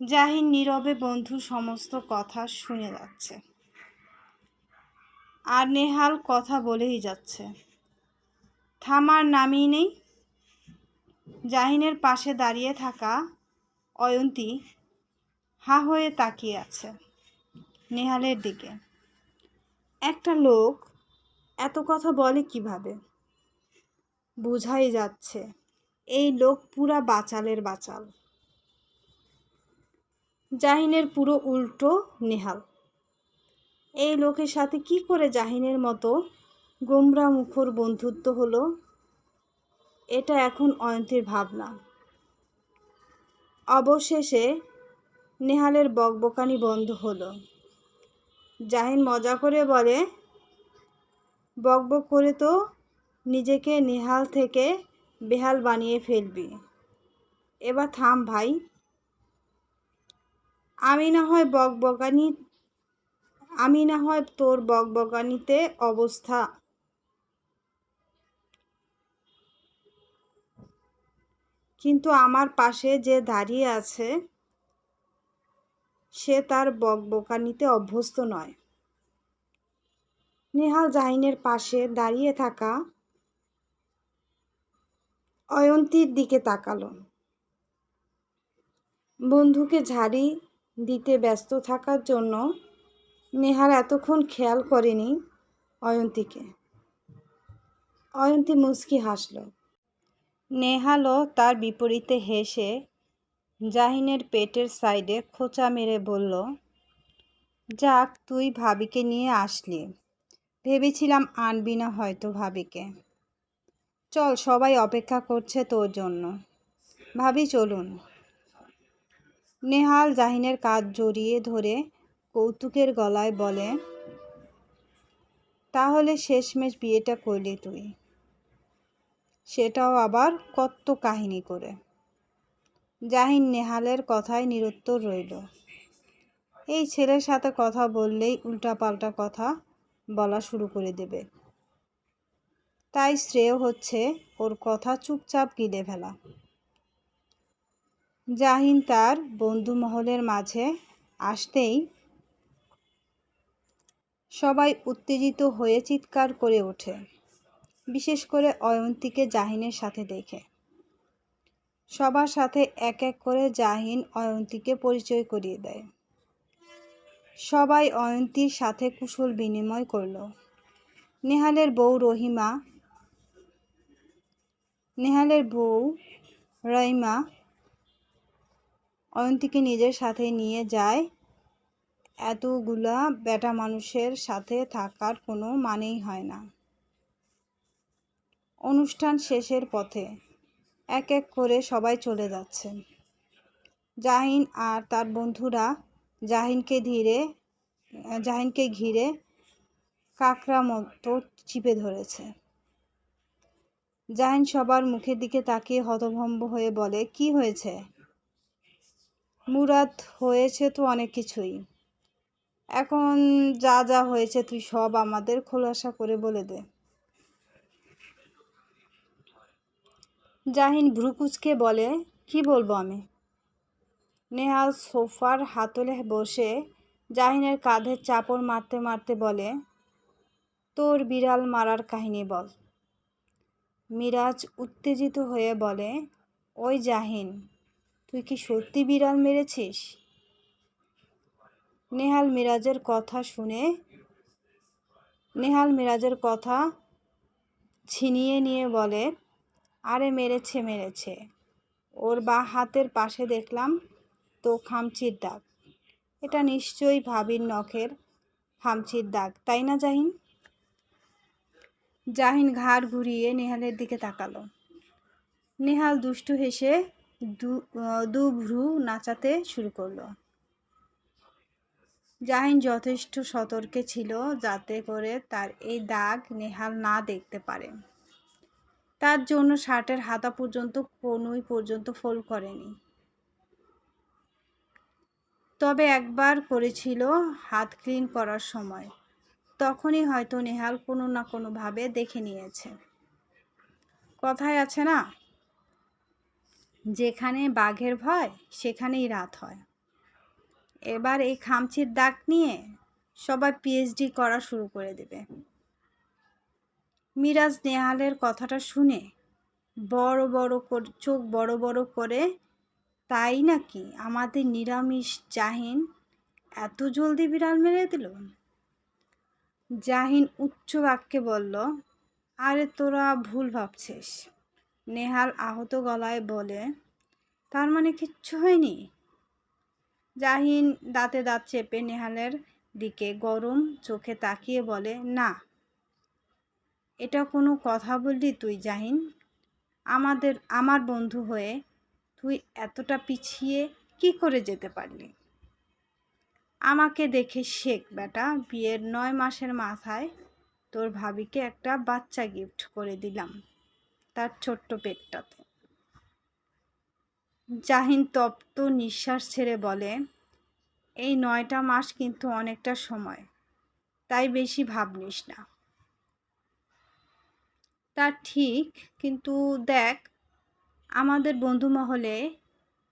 জাহিন নীরবে বন্ধুর সমস্ত কথা শুনে যাচ্ছে, আর নেহাল কথা বলেই যাচ্ছে, থামার নামই নেই। জাহিনের পাশে দাঁড়িয়ে থাকা অয়ন্তী হা হয়ে তাকিয়ে আছে নেহালের দিকে। একটা লোক এত কথা বলে কিভাবে? বোঝাই যাচ্ছে এই লোক পুরা বাচালের বাচাল। জাহিনের পুরো উল্টো নেহাল। এই লোকের সাথে কি করে জাহিনের মতো গোমরা মুখর বন্ধুত্ব হলো, এটা এখন অয়ন্তীর ভাবনা। অবশেষে নেহালের বকবকানি বন্ধ হলো। জাহিন মজা করে বলে, বকবক করে তো নিজেকে নেহাল থেকে বেহাল বানিয়ে ফেলবি। এবার থাম ভাই, আমি না হয় তোর বকবকানিতে অবস্থা, কিন্তু আমার পাশে যে দাঁড়িয়ে আছে সে তার বকবকানিতে অভ্যস্ত নয়। নেহাল জাহিনের পাশে দাঁড়িয়ে থাকা অয়ন্তীর দিকে তাকালো। বন্ধুকে ঝাড়ি দিতে ব্যস্ত থাকার জন্য নেহাল এতক্ষণ খেয়াল করেনি অয়ন্তীকে। অয়ন্তী মুচকি হাসল। নেহালও তার বিপরীতে হেসে জাহিনের পেটের সাইডে খোঁচা মেরে বলল, যাক তুই ভাবিকে নিয়ে আসলি, ভেবেছিলাম আনবি না হয়তো ভাবিকে। চল, সবাই অপেক্ষা করছে তোর জন্য। ভাবি চলুন। নেহাল জাহিনের কাঁধ জড়িয়ে ধরে কৌতুকের গলায় বলে, তাহলে শেষমেশ বিয়েটা করলি তুই, সেটাও আবার কত কাহিনী করে। জাহিন নেহালের কথায় নিরুত্তর রইল। এই ছেলের সাথে কথা বললেই উল্টাপাল্টা কথা বলা শুরু করে দেবে, তাই শ্রেয় হচ্ছে ওর কথা চুপচাপ গিলে ফেলা। জাহিন তার বন্ধু মহলের মাঝে আসতেই সবাই উত্তেজিত হয়ে চিৎকার করে ওঠে, বিশেষ করে অয়ন্তীকে জাহিনের সাথে দেখে। সবার সাথে এক এক করে জাহিন অয়ন্তীকে পরিচয় করিয়ে দেয়। সবাই অয়ন্তীর সাথে কুশল বিনিময় করল। নেহালের বউ রহিমা অয়ন্তীকে নিজের সাথে নিয়ে যায়। এতগুলা বেটা মানুষের সাথে থাকার কোনো মানেই হয় না। অনুষ্ঠান শেষের পথে এক এক করে সবাই চলে যাচ্ছে। জাহিন আর তার বন্ধুরা জাহিনকে ঘিরে কাকড়া মতো চিপে ধরেছে। জাহিন সবার মুখের দিকে তাকিয়ে হতভম্ব হয়ে বলে, কি হয়েছে? মুরাদ, হয়েছে তো অনেক কিছুই। এখন যা যা হয়েছে তুই সব আমাদের খোলাসা করে বলে দে। জাহিন ভ্রু কুঁচকে বলে, কি বলবো আমি? নেহাল সোফার হাতলে বসে জাহিনের কাঁধে চাপড় মারতে মারতে বলে, তোর বিড়াল মারার কাহিনী বল। মিরাজ উত্তেজিত হয়ে বলে, ওই জাহিন, তুই কি সত্যি বিড়াল মেরেছিস? নেহাল মিরাজের কথা ছিনিয়ে নিয়ে বলে, আরে মেরেছে, ওর বাঁ হাতের পাশে দেখলাম তো খামচির দাগ। এটা নিশ্চয়ই ভাবির নখের খামচির দাগ, তাই না জাহিন? জাহিন ঘাড় ঘুরিয়ে নেহালের দিকে তাকালো। নেহাল দুষ্টু হেসে দু ভ্রু নাচাতে শুরু করলো। জাহিন যথেষ্ট সতর্কে ছিল যাতে করে তার এই দাগ নেহাল না দেখতে পারে। তার জন্য শার্টের হাতা পর্যন্ত কনুই পর্যন্ত ফোল্ড করেনি। তবে একবার করেছিল হাত ক্লিন করার সময়, তখনই হয়তো নেহাল কোনো না কোনোভাবে দেখে নিয়েছে। কথায় আছে না, যেখানে বাঘের ভয় সেখানেই রাত হয়। এবার এই খামচির দাগ নিয়ে সবাই পিএইচডি করা শুরু করে দেবে। মিরাজ নেহালের কথাটা শুনে চোখ বড় বড় করে, তাই নাকি আমাদের নিরামিষ জাহিন এত জলদি বিড়াল মেরে দিল? জাহিন উচ্চ বাক্যে বলল, আরে তোরা ভুল ভাবছিস। নেহাল আহত গলায় বলে, তার মানে কিচ্ছু হয়নি? জাহিন দাঁতে দাঁত চেপে নেহালের দিকে গরম চোখে তাকিয়ে বলে, না, এটা কোনো কথা বললি তুই জাহিন? আমার বন্ধু হয়ে তুই এতটা পিছিয়ে কি করে যেতে পারলি? আমাকে দেখে শেখ বেটা, বিয়ের 9 মাসের মাথায় তোর ভাবিকে একটা বাচ্চা গিফট করে দিলাম তার ছোট্ট পেটটাতে। জাহিন তপ্ত নিঃশ্বাস ছেড়ে বলে, এই 9টা মাস কিন্তু অনেকটা সময়, তাই বেশি ভাবনিস না। তা ঠিক, কিন্তু দেখ, আমাদের বন্ধু মহলে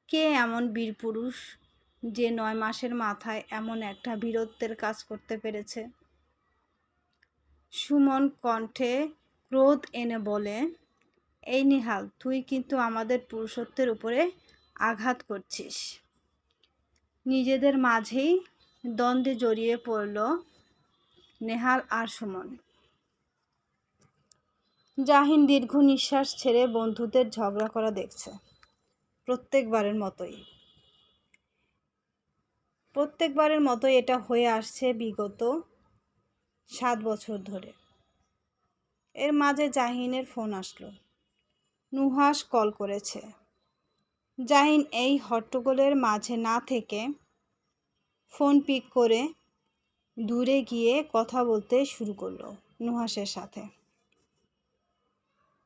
কে এমন বীরপুরুষ যে 9 মাসের মাথায় এমন একটা বীরত্বের কাজ করতে পেরেছে? সুমন কণ্ঠে ক্রোধ এনে বলে, এই নিহাল, তুই কিন্তু আমাদের পুরুষত্বের উপরে আঘাত করছিস। নিজেদের মাঝেই দ্বন্দ্বে জড়িয়ে পড়ল নেহাল আর সুমন। জাহিন দীর্ঘ নিঃশ্বাস ছেড়ে বন্ধুদের ঝগড়া করা দেখছে, প্রত্যেকবারের মতোই এটা হয়ে আসছে বিগত 7 বছর ধরে। এর মাঝে জাহিনের ফোন আসলো। নুহাস কল করেছে। জাহিন এই হট্টগোলের মাঝে না থেকে ফোন পিক করে দূরে গিয়ে কথা বলতে শুরু করলো নুহাসের সাথে।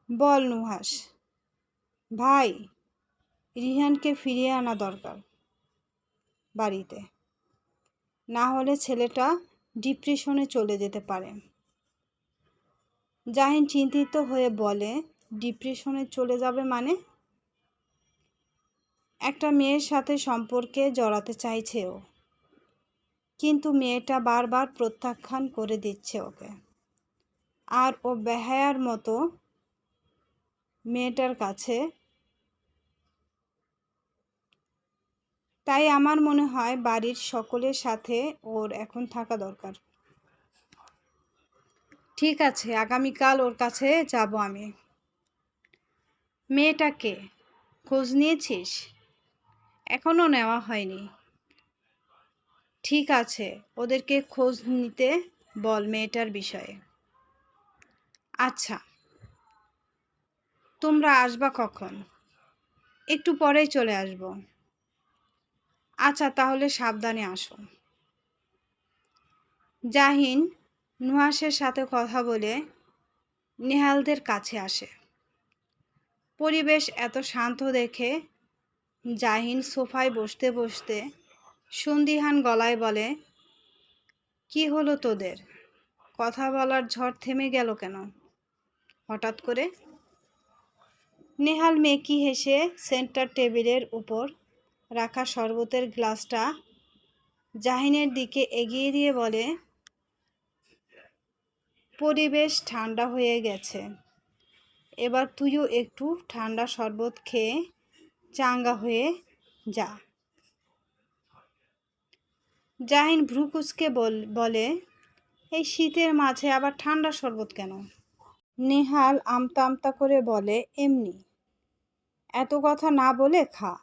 বল নুহাস ভাই, রিহানকে ফিরিয়ে আনা দরকার বাড়িতে, না হলে ছেলেটা ডিপ্রেশনে চলে যেতে পারে। জাহিন চিন্তিত হয়ে বলে, ডিপ্রেশনে চলে যাবে মানে? একটা মেয়ের সাথে সম্পর্কে জড়াতে চাইছে ও, কিন্তু মেয়েটা বারবার প্রত্যাখ্যান করে দিচ্ছে ওকে। আর ও বেহায়ার মতো মেয়েটার কাছে। তাই আমার মনে হয় বাড়ির সকলের সাথে ওর এখন থাকা দরকার। ঠিক আছে, আগামীকাল ওর কাছে যাব আমি। মেয়েটাকে খোঁজ নিয়েছিস? এখনো নেওয়া হয়নি। ঠিক আছে, ওদেরকে খোঁজ নিতে বল মেয়েটার বিষয়ে। আচ্ছা, তোমরা আসবা কখন? একটু পরেই চলে আসব। আচ্ছা, তাহলে সাবধানে আসো। জাহিন নুহাসের সাথে কথা বলে নেহালদের কাছে আসে। পরিবেশ এত শান্ত দেখে জাহিন সোফায় বসতে বসতে সন্দিহান গলায় বলে, কি হলো তোদের? কথা বলার ঝড় থেমে গেল কেন হঠাৎ করে? নেহাল মেকি হেসে সেন্টার টেবিলের উপর রাখা শরবতের গ্লাসটা জাহিনের দিকে এগিয়ে দিয়ে বলে, পরিবেশ ঠান্ডা হয়ে গেছে, এবার তুইও একটু ঠান্ডা শরবত খেয়ে চাঙ্গা হয়ে যা। জাহিন ভ্রু কুঁচকে বলে, এই শীতের মাঝে আবার ঠান্ডা শরবত কেন? নেহাল আমতা আমতা করে বলে, এমনি। এত কথা না বলে খা।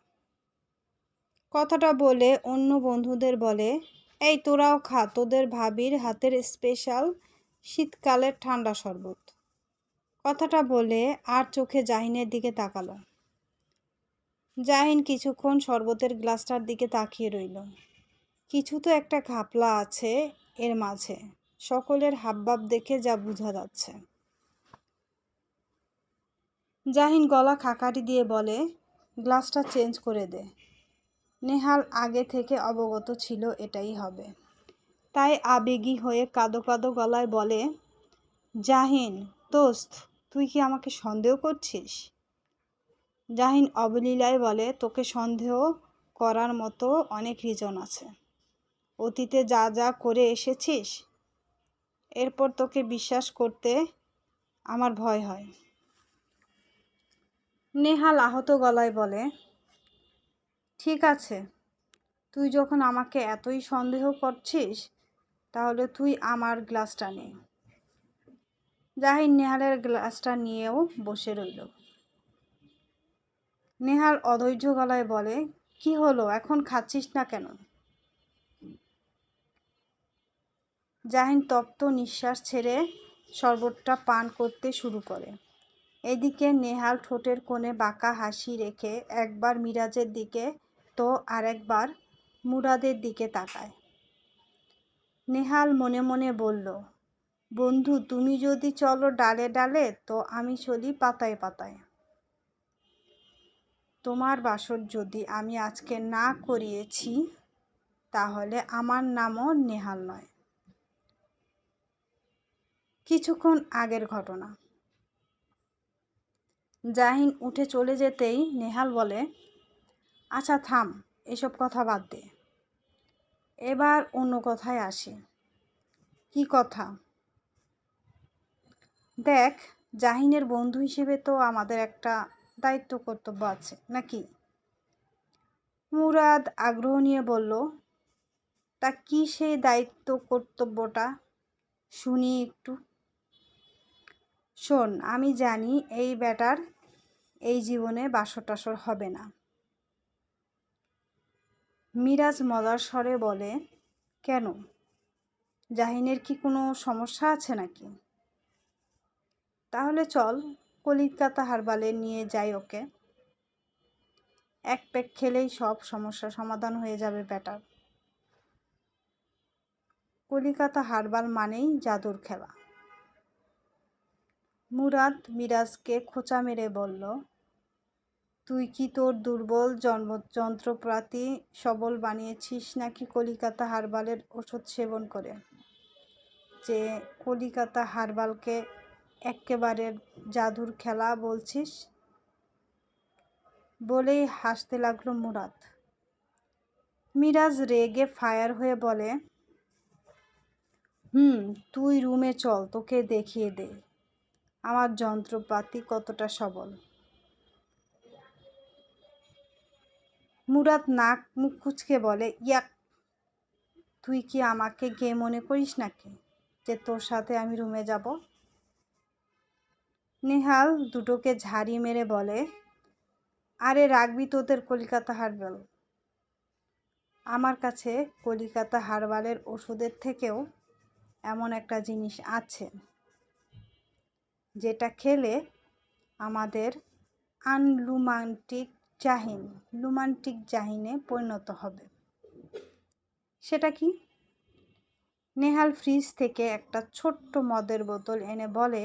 কথাটা বলে অন্য বন্ধুদের বলে, এই তোরাও খা তোদের ভাবির হাতের স্পেশাল শীতকালের ঠান্ডা শরবত। কথাটা বলে আর চোখে জাহিনের দিকে তাকালো। জাহিন কিছুক্ষণ শরবতের গ্লাসটার দিকে তাকিয়ে রইল। কিছু তো একটা ঘাপলা আছে এর মাঝে, সকলের হাবভাব দেখে যা বোঝা যাচ্ছে। জাহিন গলা খাকারি দিয়ে বলে, গ্লাসটা চেঞ্জ করে দে। নেহাল আগে থেকে অবগত ছিল এটাই হবে, তাই আবেগী হয়ে কাঁদো কাঁদো গলায় বলে, জাহিন দোস্ত, তুই কি আমাকে সন্দেহ করছিস? জাহিন অবলীলায় বলে, তোকে সন্দেহ করার মতো অনেক রিজন আছে। অতীতে যা যা করে এসেছিস, এরপর তোকে বিশ্বাস করতে আমার ভয় হয়। নেহাল আহত গলায় বলে, ঠিক আছে, তুই যখন আমাকে এতই সন্দেহ করছিস, তাহলে তুই আমার গ্লাসটা নে। জাহিন নেহালের গ্লাসটা নিয়েও বসে রইল। নেহাল অধৈর্য গলায় বলে, কি হলো, এখন খাচ্ছিস না কেন? জাহিন তপ্ত নিঃশ্বাস ছেড়ে শরবতটা পান করতে শুরু করে। এদিকে নেহাল ঠোঁটের কোণে বাঁকা হাসি রেখে একবার মিরাজের দিকে তো আরেকবার মুরাদের দিকে তাকায়। নেহাল মনে মনে বলল, বন্ধু তুমি যদি চলো ডালে ডালে তো আমি চলি পাতায় পাতায়। তোমার বাসর যদি আমি আজকে না করিয়েছি তাহলে আমার নামও নেহাল নয়। কিছুক্ষণ আগের ঘটনা। জাহিন উঠে চলে যেতেই নেহাল বলে, আচ্ছা থাম, এসব কথা বাদ দে, এবার অন্য কথায় আসি। কি কথা? দেখ, জাহিনের বন্ধু হিসেবে তো আমাদের একটা দায়িত্ব কর্তব্য আছে নাকি? মুরাদ আগ্রহ নিয়ে বলল, তা কি সেই দায়িত্ব কর্তব্যটা, শুনি একটু। শোন, আমি জানি এই ব্যাটার এই জীবনে বাসর টাসর হবে না। মিরাজ মজার স্বরে বলে, কেন, জাহিনের কি কোনো সমস্যা আছে নাকি? তাহলে চল কলিকাতা হারবালে নিয়ে যাই ওকে, এক প্যাক খেলেই সব সমস্যা সমাধান হয়ে যাবে ব্যাটার। কলিকাতা হারবাল মানেই জাদুর খেলা। মুরাদ মিরাজকে খোঁচা মেরে বলল, তুই কি তোর দুর্বল যন্ত্রপাতি সবল বানিয়েছিস নাকি কলিকাতা হারবালের ওষুধ সেবন করে, যে কলিকাতা হারবালকে এক্কেবারে জাদুর খেলা বলছিস? বলেই হাসতে লাগলো মুরাদ। মিরাজ রেগে ফায়ার হয়ে বলে, তুই রুমে চল, তোকে দেখিয়ে দে আমার যন্ত্রপাতি কতটা সবল। মুরাদ নাক মুখ কুঁচকে বলে, ইয়াক, তুই কি আমাকে গে মনে করিস নাকি যে তোর সাথে আমি রুমে যাব? নেহাল দুটোকে ঝাড়ি মেরে বলে, আরে রাখবি তোদের কলিকাতা হারবাল। আমার কাছে কলিকাতা হারবালের ওষুধের থেকেও এমন একটা জিনিস আছে যেটা খেলে আমাদের লুমান্টিক জাহিনে পরিণত হবে। সেটা কি? নেহাল ফ্রিজ থেকে একটা ছোট্ট মদের বোতল এনে বলে,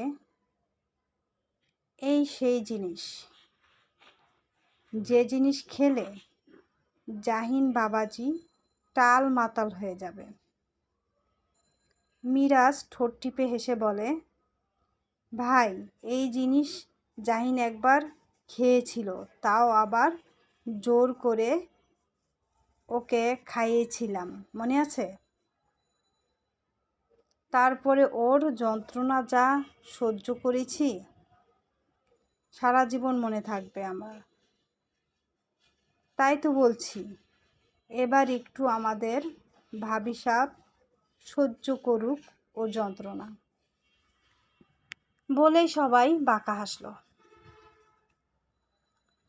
এই সেই জিনিস, যে জিনিস খেলে জাহিন বাবাজি টাল মাতাল হয়ে যাবে। মিরাজ ঠোঁট টিপে হেসে বলে, ভাই, এই জিনিস জাহিন একবার খেয়েছিল, তাও আবার জোর করে ওকে খাইয়েছিলাম, মনে আছে? তারপরে ওর যন্ত্রণা যা সহ্য করেছি সারা জীবন মনে থাকবে আমার। তাই তো বলছি, এবার একটু আমাদের ভাবিসাব সহ্য করুক ওর যন্ত্রণা। বলেই সবাই বাঁকা হাসল।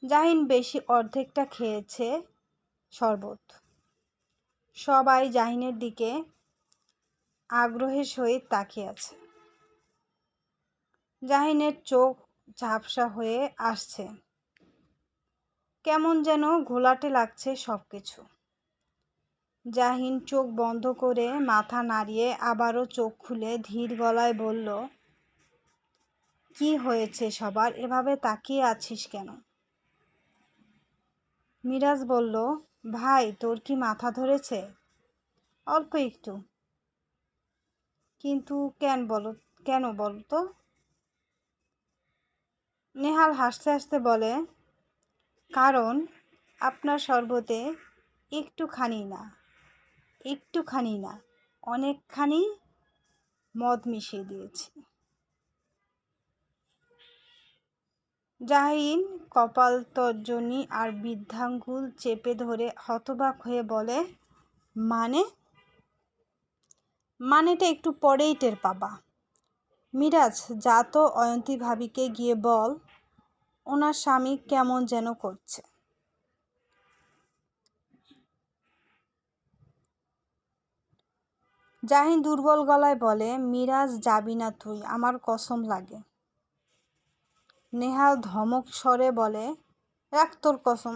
জাহিন বেশি অর্ধেকটা খেয়েছে শরবত। সবাই জাহিনের দিকে আগ্রহের সহিত তাকিয়ে আছে। জাহিনের চোখ ঝাপসা হয়ে আসছে, কেমন যেন ঘোলাটে লাগছে সবকিছু। জাহিন চোখ বন্ধ করে মাথা নাড়িয়ে আবারও চোখ খুলে ধীর গলায় বলল, কি হয়েছে সবার, এভাবে তাকিয়ে আছিস কেন? মিরাজ বলল, ভাই তোর কি মাথা ধরেছে? অল্প একটু। কিন্তু কেন বল তো? নেহাল হাসতে হাসতে বলে, কারণ আপনার শরবতে একটুখানি না অনেকখানি মদ মিশিয়ে দিয়েছি। জাহিন কপাল তর্জনী আর বৃদ্ধাঙ্গুল চেপে ধরে হতবাক হয়ে বলে, মানেটা একটু পরেই টের পাবা। মিরাজ, যা তো অয়ন্তী ভাবিকে গিয়ে বল ওনার স্বামী কেমন যেন করছে। জাহিন দুর্বল গলায় বলে, মিরাজ যাবি না তুই, আমার কসম লাগে। নেহাল ধমক স্বরে বলে, রাখ তোর কসম,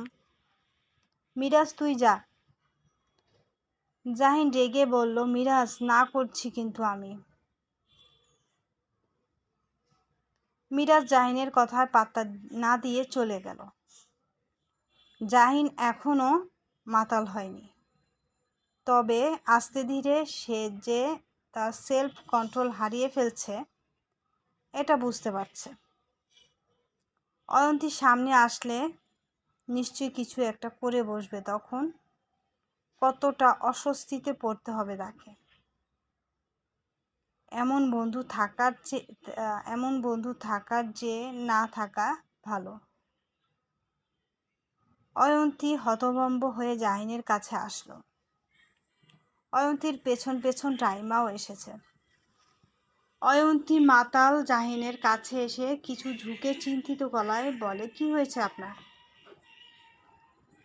মিরাজ তুই যা। জাহিন রেগে বলল, মিরাজ না করছি কিন্তু আমি। মিরাজ জাহিনের কথায় পাত্তা না দিয়ে চলে গেল। জাহিন এখনো মাতাল হয়নি, তবে আস্তে ধীরে সে যে তার সেলফ কন্ট্রোল হারিয়ে ফেলছে এটা বুঝতে পারছে। অয়ন্তী সামনে আসলে নিশ্চয়ই কিছু একটা করে বসবে, তখন কতটা অস্বস্তিতে পড়তে হবে তাকে। এমন বন্ধু থাকার যে না থাকা ভালো। অয়ন্তী হতভম্ব হয়ে জাহিনের কাছে আসলো। অয়ন্তীর পেছন পেছন রাইমাও এসেছে। অয়ন্তী মাতাল জাহিনের কাছে এসে কিছু ঝুঁকে চিন্তিত গলায় বলে, কি হয়েছে আপনার?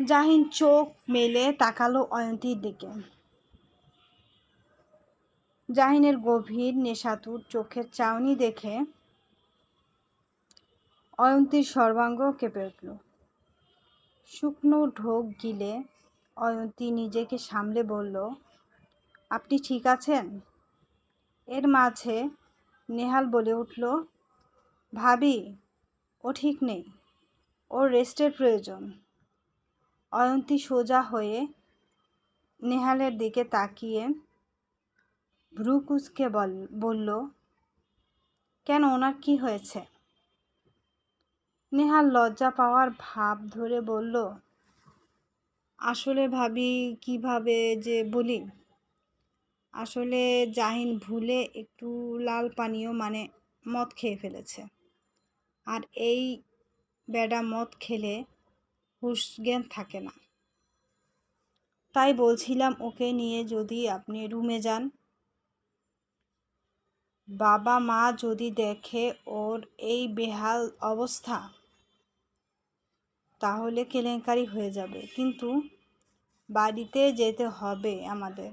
জাহিন চোখ মেলে তাকালো অয়ন্তীর দিকে। জাহিনের গভীর নেশাতুর চোখের চাউনি দেখে অয়ন্তীর সর্বাঙ্গ কেঁপে উঠল। শুকনো ঢোক গিলে অয়ন্তী নিজেকে সামলে বলল, আপনি ঠিক আছেন? এর মাঝে নেহাল বলে উঠল, ভাবি ও ঠিক নেই, ওর রেস্টের প্রয়োজন। অয়ন্তী সোজা হয়ে নেহালের দিকে তাকিয়ে ভ্রু কুঁচকে বলল, কেন, ওনার কি হয়েছে? নেহাল লজ্জা পাওয়ার ভাব ধরে বলল, আসলে ভাবি কিভাবে যে বলি, আসলে জাহিন ভুলে একটু লাল পানীয় মানে মদ খেয়ে ফেলেছে। আর এই বেডা মদ খেলে হুঁশ জ্ঞান থাকে না। তাই বলছিলাম ওকে নিয়ে যদি আপনি রুমে যান, বাবা মা যদি দেখে ওর এই বেহাল অবস্থা তাহলে কেলেঙ্কারি হয়ে যাবে, কিন্তু বাড়িতে যেতে হবে আমাদের।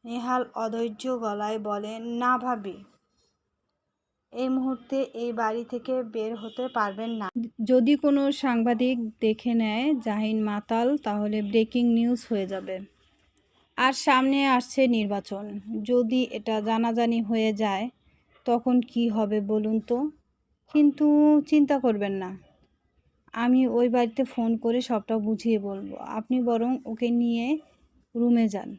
নেহাল অধৈর্য গলায় বলে, না ভাবি, এই মুহূর্তে এই বাড়ি থেকে বের হতে পারবেন না। যদি কোনো সাংবাদিক দেখে নেয় জাহিন মাতাল, তাহলে ব্রেকিং নিউজ হয়ে যাবে। আর সামনে আসছে নির্বাচন, যদি এটা জানাজানি হয়ে যায় তখন কি হবে বলুন তো? কিন্তু চিন্তা করবেন না, আমি ওই বাড়িতে ফোন করে সবটা বুঝিয়ে বলবো। আপনি বরং ওকে নিয়ে রুমে যান।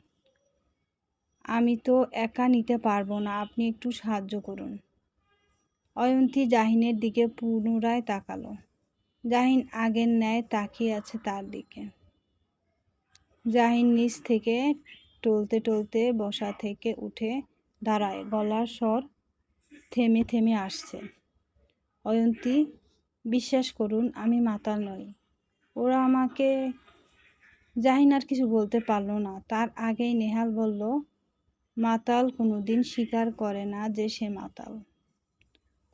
আমি তো একা নিতে পারবো না, আপনি একটু সাহায্য করুন। অয়ন্তী জাহিনের দিকে পুনরায় তাকালো। জাহিন আগের ন্যায় তাকিয়ে আছে তার দিকে। জাহিন নিচ থেকে টলতে টলতে বসা থেকে উঠে দাঁড়ায়, গলার স্বর থেমে থেমে আসছে। অয়ন্তী, বিশ্বাস করুন আমি মাতাল নই, ওরা আমাকে। জাহিন আর কিছু বলতে পারল না, তার আগেই নেহাল বলল, মাতাল কোনোদিন স্বীকার করে না যে সে মাতাল।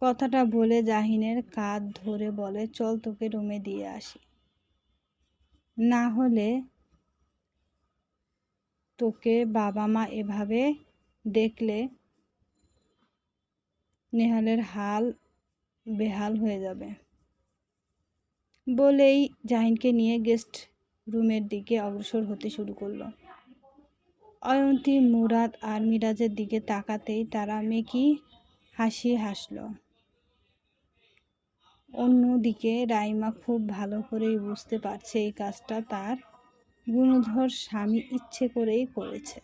কথাটা বলে জাহিনের কাঁধ ধরে বলে, চল তোকে রুমে দিয়ে আসি, না হলে তোকে বাবা মা এভাবে দেখলে নেহালের হাল বেহাল হয়ে যাবে। বলেই জাহিনকে নিয়ে গেস্ট রুমের দিকে অগ্রসর হতে শুরু করলো। অয়ন্তী মুরাদ আর মিরাজের দিকে তাকাতেই তারা মেকি হাসি হাসল। অন্যদিকে রাইমা খুব ভালো করেই বুঝতে পারছে এই কাজটা তার গুণধর স্বামী ইচ্ছে করেই করেছে।